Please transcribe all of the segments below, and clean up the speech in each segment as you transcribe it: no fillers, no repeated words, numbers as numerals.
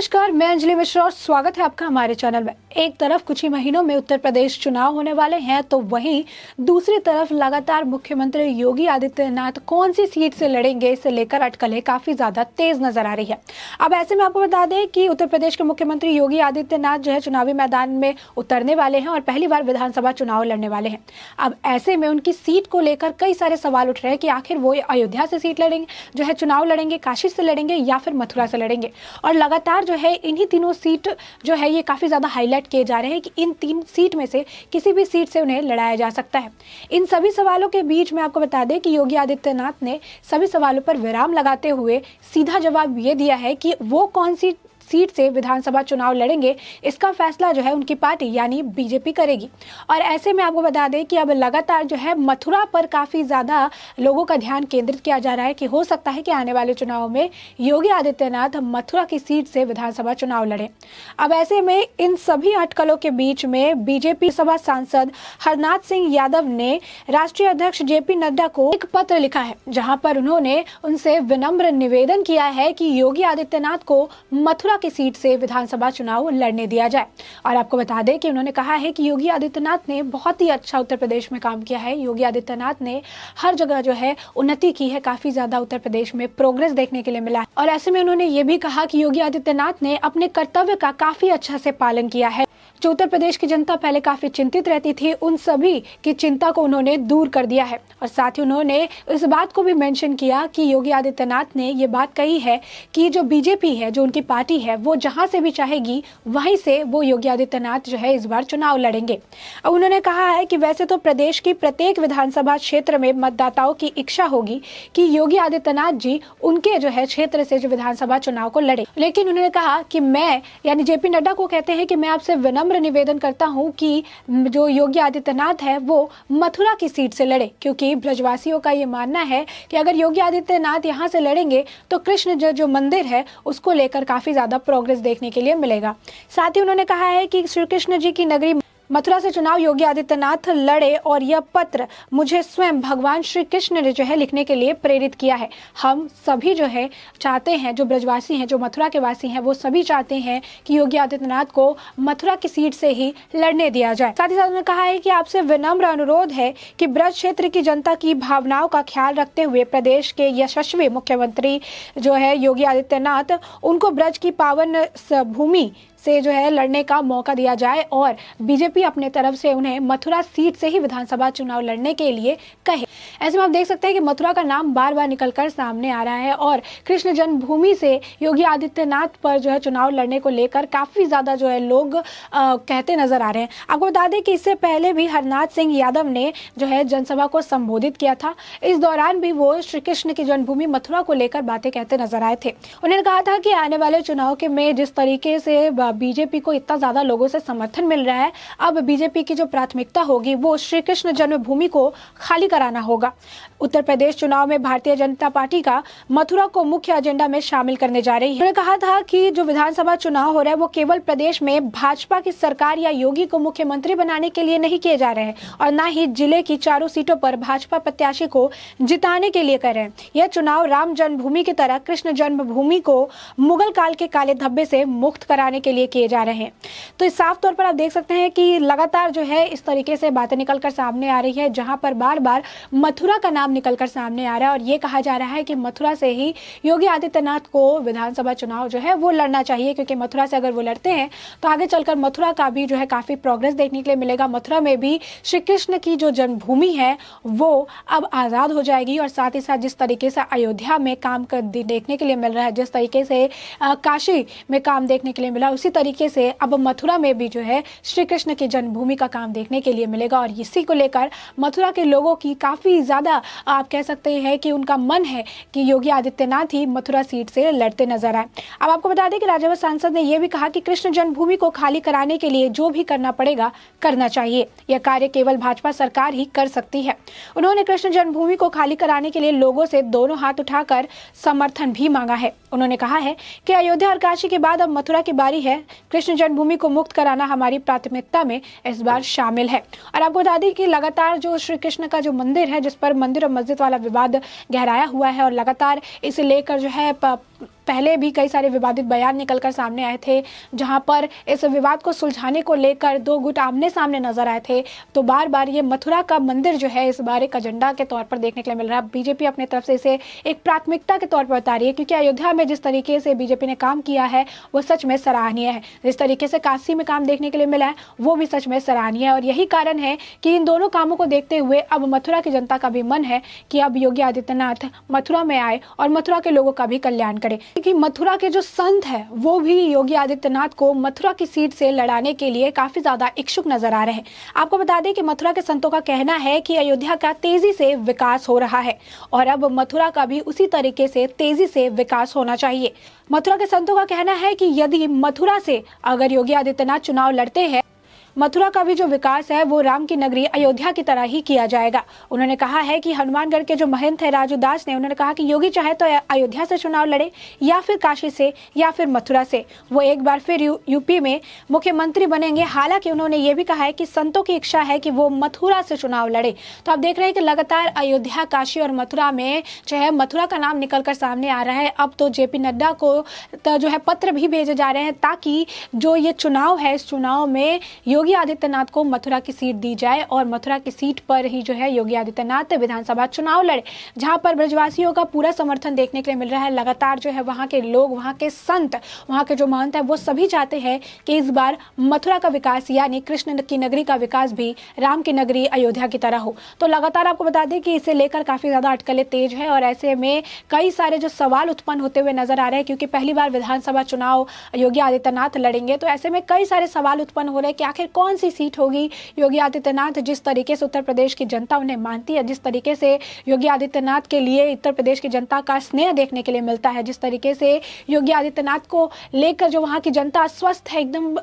नमस्कार, मैं अंजलि मिश्रा और स्वागत है आपका हमारे चैनल में। एक तरफ कुछ ही महीनों में उत्तर प्रदेश चुनाव होने वाले हैं, तो वहीं दूसरी तरफ लगातार मुख्यमंत्री योगी आदित्यनाथ कौन सी सीट से लड़ेंगे, इसे लेकर अटकलें काफी ज्यादा तेज नजर आ रही है। अब ऐसे में आपको बता दें कि उत्तर प्रदेश के मुख्यमंत्री योगी आदित्यनाथ जो है चुनावी मैदान में उतरने वाले हैं और पहली बार विधानसभा चुनाव लड़ने वाले हैं। अब ऐसे में उनकी सीट को लेकर कई सारे सवाल उठ रहे हैं कि आखिर वो अयोध्या से सीट लड़ेंगे, जो है चुनाव लड़ेंगे, काशी से लड़ेंगे या फिर मथुरा से लड़ेंगे। और लगातार जो है इन्हीं तीनों सीट जो है ये काफी ज्यादा हाईलाइट किए जा रहे हैं कि इन तीन सीट में से किसी भी सीट से उन्हें लड़ाया जा सकता है। इन सभी सवालों के बीच में आपको बता दें कि योगी आदित्यनाथ ने सभी सवालों पर विराम लगाते हुए सीधा जवाब ये दिया है कि वो कौन सी सीट से विधानसभा चुनाव लड़ेंगे, इसका फैसला जो है उनकी पार्टी यानी बीजेपी करेगी। और ऐसे में आपको बता दें कि अब लगातार जो है मथुरा पर काफी ज्यादा लोगों का ध्यान केंद्रित किया जा रहा है कि हो सकता है कि आने वाले चुनाव में योगी आदित्यनाथ मथुरा की सीट से विधानसभा चुनाव लड़े। अब ऐसे में इन सभी अटकलों के बीच में बीजेपी सभा सांसद हरनाथ सिंह यादव ने राष्ट्रीय अध्यक्ष जेपी नड्डा को एक पत्र लिखा है, जहां पर उन्होंने उनसे विनम्र निवेदन किया है कि योगी आदित्यनाथ को मथुरा की सीट से विधानसभा चुनाव लड़ने दिया जाए। और आपको बता दें कि उन्होंने कहा है कि योगी आदित्यनाथ ने बहुत ही अच्छा उत्तर प्रदेश में काम किया है। योगी आदित्यनाथ ने हर जगह जो है उन्नति की है, काफी ज्यादा उत्तर प्रदेश में प्रोग्रेस देखने के लिए मिला है। और ऐसे में उन्होंने ये भी कहा कि योगी आदित्यनाथ ने अपने कर्तव्य का काफी अच्छा से पालन किया है। जो उत्तर प्रदेश की जनता पहले काफी चिंतित रहती थी, उन सभी की चिंता को उन्होंने दूर कर दिया है। और साथ ही उन्होंने इस बात को भी मेंशन किया कि योगी आदित्यनाथ ने ये बात कही है कि जो बीजेपी है, जो उनकी पार्टी है, वो जहां से भी चाहेगी वहीं से वो योगी आदित्यनाथ जो है इस बार चुनाव लड़ेंगे। अब उन्होंने कहा है कि वैसे तो प्रदेश की प्रत्येक विधानसभा क्षेत्र में मतदाताओं की इच्छा होगी कि योगी आदित्यनाथ जी उनके जो है क्षेत्र से जो विधानसभा चुनाव को लड़े, लेकिन उन्होंने कहा कि मैं यानी जेपी नड्डा को कहते हैं कि मैं आपसे विनम्र निवेदन करता हूं कि जो योगी आदित्यनाथ है वो मथुरा की सीट से लड़े, क्योंकि ब्रजवासियों का ये मानना है कि अगर योगी आदित्यनाथ यहां से लड़ेंगे तो कृष्ण जो मंदिर है उसको लेकर काफी ज्यादा प्रोग्रेस देखने के लिए मिलेगा। साथ ही उन्होंने कहा है कि श्री कृष्ण जी की नगरी मथुरा से चुनाव योगी आदित्यनाथ लड़े और यह पत्र मुझे स्वयं भगवान श्री कृष्ण ने जो है लिखने के लिए प्रेरित किया है। हम सभी जो है चाहते हैं, जो ब्रजवासी हैं, जो मथुरा के वासी हैं, वो सभी चाहते हैं कि योगी आदित्यनाथ को मथुरा की सीट से ही लड़ने दिया जाए। साथ ही साथ उन्होंने कहा है कि आपसे विनम्र अनुरोध है कि ब्रज क्षेत्र की जनता की भावनाओं का ख्याल रखते हुए प्रदेश के यशस्वी मुख्यमंत्री जो है योगी आदित्यनाथ, उनको ब्रज की पावन भूमि से जो है लड़ने का मौका दिया जाए और बीजेपी अपने तरफ से उन्हें मथुरा सीट से ही विधानसभा चुनाव लड़ने के लिए कहे। ऐसे में आप देख सकते हैं कि मथुरा का नाम बार बार निकलकर सामने आ रहा है और कृष्ण जन्मभूमि से योगी आदित्यनाथ पर जो है चुनाव लड़ने को लेकर काफी ज्यादा जो है लोग कहते नजर आ रहे हैं। आपको बता दें कि इससे पहले भी हरनाथ सिंह यादव ने जो है जनसभा को संबोधित किया था। इस दौरान भी वो श्री कृष्ण की जन्मभूमि मथुरा को लेकर बातें कहते नजर आए थे। उन्होंने कहा था कि आने वाले चुनाव के में जिस तरीके से बीजेपी को इतना ज्यादा लोगों से समर्थन मिल रहा है, अब बीजेपी की जो प्राथमिकता होगी वो श्री कृष्ण जन्मभूमि को खाली कराना होगा। उत्तर प्रदेश चुनाव में भारतीय जनता पार्टी का मथुरा को मुख्य एजेंडा में शामिल करने जा रही है। उन्होंने कहा था कि जो विधानसभा चुनाव हो रहा है वो केवल प्रदेश में भाजपा की सरकार या योगी को मुख्यमंत्री बनाने के लिए नहीं किए जा रहे हैं और न ही जिले की चारों सीटों पर भाजपा प्रत्याशी को जिताने के लिए कर रहे हैं। यह चुनाव राम जन्मभूमि की तरह कृष्ण जन्मभूमि को मुगल काल के काले धब्बे से मुक्त कराने के लिए किए जा रहे हैं। तो इस साफ तौर पर आप देख सकते हैं कि लगातार जो है इस तरीके से बातें निकलकर सामने आ रही है, जहां पर बार बार मथुरा का नाम निकलकर सामने आ रहा है और ये कहा जा रहा है कि मथुरा से ही योगी आदित्यनाथ को विधानसभा चुनाव जो है वो लड़ना चाहिए, क्योंकि मथुरा से अगर वो लड़ते हैं तो आगे चलकर मथुरा का भी जो है काफी प्रोग्रेस देखने के लिए मिलेगा। मथुरा में भी श्री कृष्ण की जो जन्मभूमि है वो अब आजाद हो जाएगी और साथ ही साथ जिस तरीके से अयोध्या में काम कर देखने के लिए मिल रहा है, जिस तरीके से काशी में काम देखने के लिए मिला, उसी तरीके से अब मथुरा में भी जो है श्री कृष्ण की जन्मभूमि का काम देखने के लिए मिलेगा। और इसी को लेकर मथुरा के लोगों की काफी ज्यादा आप कह सकते हैं कि उनका मन है कि योगी आदित्यनाथ ही मथुरा सीट से लड़ते नजर आए। अब आपको बता दें कि राज्यसभा सांसद ने यह भी कहा कि कृष्ण जन्मभूमि को खाली कराने के लिए जो भी करना पड़ेगा करना चाहिए। यह कार्य केवल भाजपा सरकार ही कर सकती है। उन्होंने कृष्ण जन्मभूमि को खाली कराने के लिए लोगों से दोनों हाथ उठाकर समर्थन भी मांगा है। उन्होंने कहा है कि अयोध्या और काशी के बाद अब मथुरा की बारी है। कृष्ण जन्मभूमि को मुक्त कराना हमारी प्राथमिकता में इस बार शामिल है। और आपको बता दें कि लगातार जो श्री कृष्ण का जो मंदिर है, जिस पर मंदिर और मस्जिद वाला विवाद गहराया हुआ है और लगातार इसे लेकर जो है पहले भी कई सारे विवादित बयान निकलकर सामने आए थे, जहां पर इस विवाद को सुलझाने को लेकर दो गुट आमने सामने नजर आए थे। तो बार बार ये मथुरा का मंदिर जो है इस बार एक एजेंडा के तौर पर देखने के लिए मिल रहा है। बीजेपी अपनी तरफ से इसे एक प्राथमिकता के तौर पर बता रही है, क्योंकि अयोध्या में जिस तरीके से बीजेपी ने काम किया है वो सच में सराहनीय है। जिस तरीके से काशी में काम देखने के लिए मिला है वो भी सच में सराहनीय है, और यही कारण है कि इन दोनों कामों को देखते हुए अब मथुरा की जनता का भी मन है कि अब योगी आदित्यनाथ मथुरा में आए और मथुरा के लोगों का भी कल्याण करे, क्योंकि मथुरा के जो संत है वो भी योगी आदित्यनाथ को मथुरा की सीट से लड़ाने के लिए काफी ज्यादा इच्छुक नजर आ रहे हैं। आपको बता दें कि मथुरा के संतों का कहना है कि अयोध्या का तेजी से विकास हो रहा है और अब मथुरा का भी उसी तरीके से तेजी से विकास होना चाहिए। मथुरा के संतों का कहना है कि यदि मथुरा से अगर योगी आदित्यनाथ चुनाव लड़ते हैं, मथुरा का भी जो विकास है वो राम की नगरी अयोध्या की तरह ही किया जाएगा। उन्होंने कहा है कि हनुमानगढ़ के जो महंत है राजू दास ने, उन्होंने कहा कि योगी चाहे तो अयोध्या से चुनाव लड़े या फिर काशी से या फिर मथुरा से, वो एक बार फिर यूपी में मुख्यमंत्री बनेंगे। हालांकि उन्होंने ये भी कहा है कि संतों की इच्छा है कि वो मथुरा से चुनाव लड़े। तो आप देख रहे हैं कि लगातार अयोध्या, काशी और मथुरा में जो है मथुरा का नाम निकलकर सामने आ रहा है। अब तो जेपी नड्डा को जो है पत्र भी भेजे जा रहे हैं ताकि जो ये चुनाव है इस चुनाव में योगी आदित्यनाथ को मथुरा की सीट दी जाए और मथुरा की सीट पर ही जो है योगी आदित्यनाथ विधानसभा चुनाव लड़े, जहां पर ब्रजवासियों का पूरा समर्थन देखने के लिए मिल रहा है। लगातार जो है वहां के लोग, वहां के संत, वहां के जो महंत है वो सभी चाहते हैं कि इस बार मथुरा का विकास यानी कृष्ण की नगरी का विकास भी राम की नगरी अयोध्या की तरह हो। तो लगातार आपको बता दें कि इसे लेकर काफी ज्यादा अटकलें तेज है और ऐसे में कई सारे जो सवाल उत्पन्न होते हुए नजर आ रहे हैं, क्योंकि पहली बार विधानसभा चुनाव योगी आदित्यनाथ लड़ेंगे। तो ऐसे में कई सारे सवाल उत्पन्न हो रहे हैं कि आखिर कौन सी सीट होगी। योगी आदित्यनाथ जिस तरीके से उत्तर प्रदेश की जनता उन्हें मानती है, जिस तरीके से योगी आदित्यनाथ के लिए उत्तर प्रदेश की जनता का स्नेह देखने के लिए मिलता है, जिस तरीके से योगी आदित्यनाथ को लेकर जो वहां की जनता अस्वस्थ है एकदम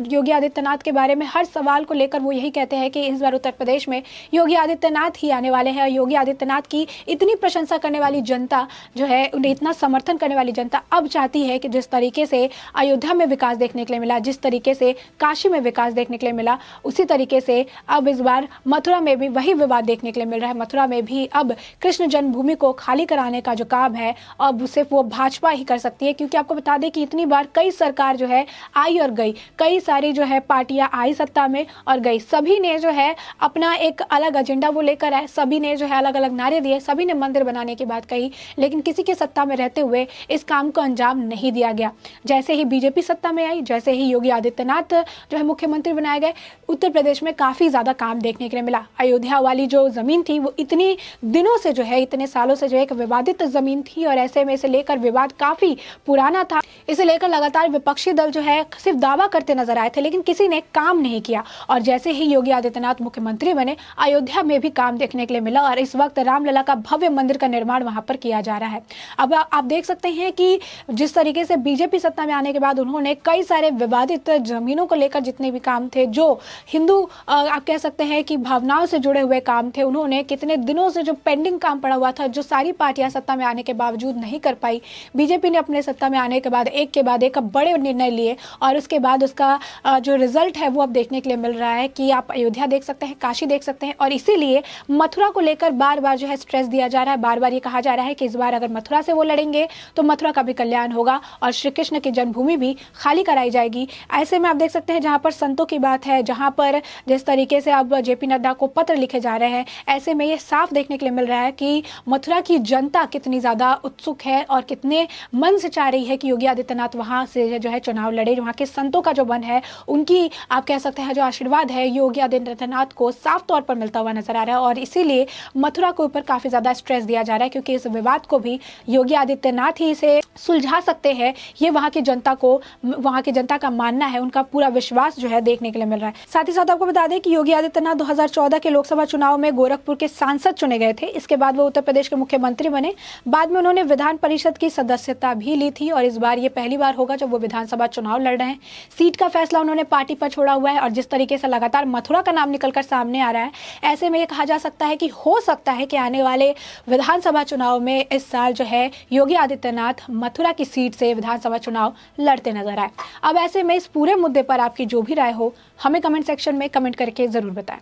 योगी आदित्यनाथ के बारे में हर सवाल को लेकर वो यही कहते हैं कि इस बार उत्तर प्रदेश में योगी आदित्यनाथ ही आने वाले हैं। योगी आदित्यनाथ की इतनी प्रशंसा करने वाली जनता जो है, उन्हें इतना समर्थन करने वाली जनता अब चाहती है कि जिस तरीके से अयोध्या में विकास देखने के लिए मिला, जिस तरीके से काशी में विकास देखने के लिए मिला, उसी तरीके से अब इस बार मथुरा में भी वही विवाद देखने के लिए मिल रहा है। मथुरा में भी अब कृष्ण जन्मभूमि को खाली कराने का जो काम है अब सिर्फ वो भाजपा ही कर सकती है, क्योंकि आपको बता दें कि इतनी बार कई सरकार जो है आई और गई, कई सारी जो है पार्टियां आई सत्ता में और गई, सभी ने जो है अपना एक अलग एजेंडा वो लेकर आए, सभी ने जो है अलग अलग नारे दिए, सभी ने मंदिर बनाने की बात कही, लेकिन किसी के सत्ता में रहते हुए इस काम को अंजाम नहीं दिया गया। जैसे ही बीजेपी सत्ता में आई, जैसे ही योगी आदित्यनाथ जो है मुख्यमंत्री बनाए गए, उत्तर प्रदेश में काफी ज्यादा काम देखने के लिए मिला। अयोध्या वाली जो जमीन थी वो इतनी दिनों से जो है, इतने सालों से जो एक विवादित जमीन थी और ऐसे में इसे लेकर विवाद काफी पुराना था। इसे लेकर लगातार विपक्षी दल जो है सिर्फ दावा करते नजर आए थे, लेकिन किसी ने काम नहीं किया। और जैसे ही योगी आदित्यनाथ मुख्यमंत्री बने, अयोध्या में भी काम देखने के लिए मिला और इस वक्त रामलला का भव्य मंदिर का निर्माण वहां पर किया जा रहा है। अब आप देख सकते हैं कि जिस तरीके से बीजेपी सत्ता में आने के बाद उन्होंने कई सारे विवादित जमीनों को लेकर जितने भी काम थे, जो हिंदू आप कह सकते हैं कि भावनाओं से जुड़े हुए काम थे, उन्होंने कितने दिनों से जो पेंडिंग काम पड़ा हुआ था, जो सारी पार्टियां सत्ता में आने के बावजूद नहीं कर पाई, बीजेपी ने अपने सत्ता में आने के बाद एक बड़े निर्णय लिए और उसके बाद उसका जो रिजल्ट है वो अब देखने के लिए मिल रहा है कि आप अयोध्या देख सकते हैं, काशी देख सकते हैं। और इसीलिए मथुरा को लेकर बार बार जो है स्ट्रेस दिया जा रहा है, बार बार ये कहा जा रहा है कि इस बार अगर मथुरा से वो लड़ेंगे तो मथुरा का भी कल्याण होगा और श्री कृष्ण की जन्मभूमि भी खाली कराई जाएगी। ऐसे में आप देख सकते हैं जहां पर संतों की बात है, जहां पर जिस तरीके से अब जेपी नड्डा को पत्र लिखे जा रहे हैं, ऐसे में ये साफ देखने के लिए मिल रहा है कि मथुरा की जनता कितनी ज्यादा उत्सुक है और कितने मन से चाह रही है कि योगी आदित्यनाथ वहां से जो है चुनाव लड़े। वहां के संतों का जो मन है, उनकी आप कह सकते हैं जो आशीर्वाद है, योगी आदित्यनाथ को साफ तौर पर मिलता हुआ नजर आ रहा है और इसीलिए मथुरा के ऊपर काफी ज्यादा स्ट्रेस दिया जा रहा है, क्योंकि इस विवाद को भी योगी आदित्यनाथ ही इसे सुलझा सकते हैं। ये वहां की जनता को, वहां की जनता का मानना है, उनका पूरा विश्वास जो है देखने के लिए मिल रहा है। साथ ही साथ आपको बता दें कि योगी आदित्यनाथ 2014 के लोकसभा चुनाव में गोरखपुर के सांसद चुने गए थे। इसके बाद वो उत्तर प्रदेश के मुख्यमंत्री बने। बाद में उन्होंने विधान परिषद की सदस्यता भी ली थी और इस बार ये पहली बार होगा जब वो विधानसभा चुनाव लड़ रहे हैं। सीट का फैसला उन्होंने पार्टी पर छोड़ा हुआ है और जिस तरीके से लगातार मथुरा का नाम निकलकर सामने आ रहा है, ऐसे में ये कहा जा सकता है कि हो सकता है कि आने वाले विधानसभा चुनाव में इस साल जो है योगी आदित्यनाथ मथुरा की सीट से विधानसभा चुनाव लड़ते नजर आए। अब ऐसे में इस पूरे मुद्दे पर आपकी जो भी राय हो, हमें कमेंट सेक्शन में कमेंट करके जरूर बताएं।